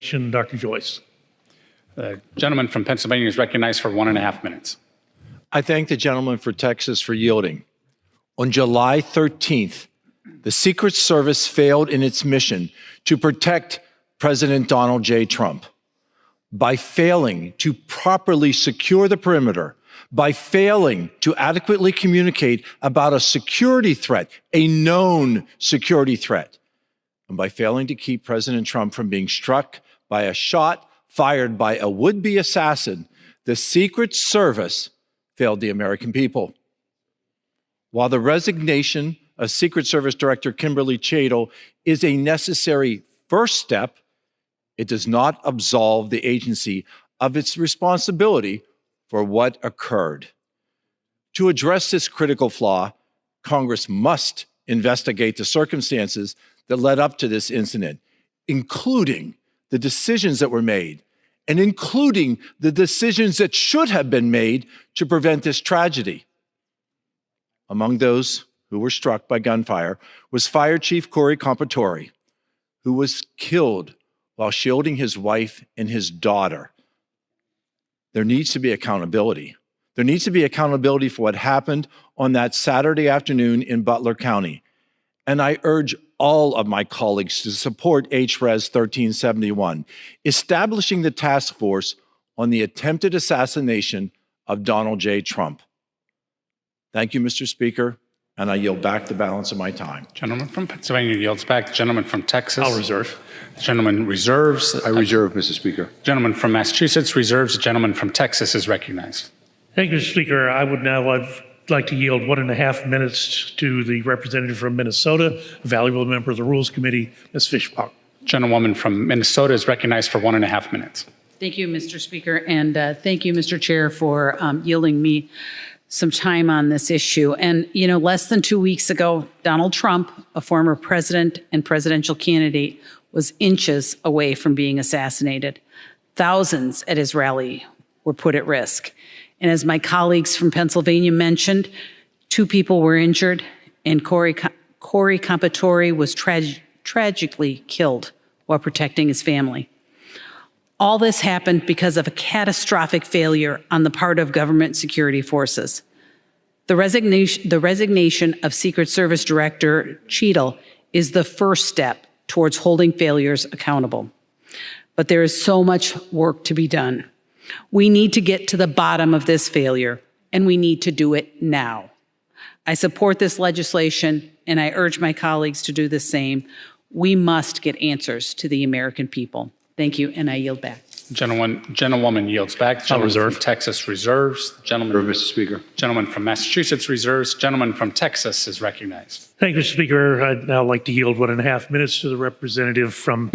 Dr. Joyce. The gentleman from Pennsylvania is recognized for 1.5 minutes. I thank the gentleman for Texas for yielding. On July 13th, the Secret Service failed in its mission to protect President Donald J. Trump by failing to properly secure the perimeter, by failing to adequately communicate about a security threat, a known security threat, and by failing to keep President Trump from being struck by a shot fired by a would-be assassin. The Secret Service failed the American people. While the resignation of Secret Service Director Kimberly Chadle is a necessary first step, it does not absolve the agency of its responsibility for what occurred. To address this critical flaw, Congress must investigate the circumstances that led up to this incident, including the decisions that were made, and including the decisions that should have been made to prevent this tragedy. Among those who were struck by gunfire was Fire Chief Corey Compatore, who was killed while shielding his wife and his daughter. There needs to be accountability. There needs to be accountability for what happened on that Saturday afternoon in Butler County. And I urge all of my colleagues to support HRES 1371, establishing the task force on the attempted assassination of Donald J. Trump. Thank you, Mr. Speaker, and I yield back the balance of my time. Gentleman from Pennsylvania yields back. Gentleman from Texas. I'll reserve. The gentleman reserves. I reserve, Mr. Speaker. Gentleman from Massachusetts reserves. The gentleman from Texas is recognized. Thank you, Mr. Speaker. I would now like to yield 1.5 minutes to the representative from Minnesota, a valuable member of the Rules Committee, Ms. Fishbach. Gentlewoman from Minnesota is recognized for 1.5 minutes. Thank you, Mr. Speaker, and thank you, Mr. Chair, for yielding me some time on this issue. And, you know, less than 2 weeks ago, Donald Trump, a former president and presidential candidate, was inches away from being assassinated. Thousands at his rally were put at risk. And as my colleagues from Pennsylvania mentioned, 2 people were injured, and Corey Compatore was tragically killed while protecting his family. All this happened because of a catastrophic failure on the part of government security forces. The resignation of Secret Service Director Chadle is the first step towards holding failures accountable. But there is so much work to be done. We need to get to the bottom of this failure, and we need to do it now. I support this legislation, and I urge my colleagues to do the same. We must get answers to the American people. Thank you, and I yield back. Gentlewoman yields back. Gentleman from Texas reserves. Gentleman, Mr. Speaker. Gentleman from Massachusetts reserves. Gentleman from Texas is recognized. Thank you, Mr. Speaker. I'd now like to yield 1.5 minutes to the representative from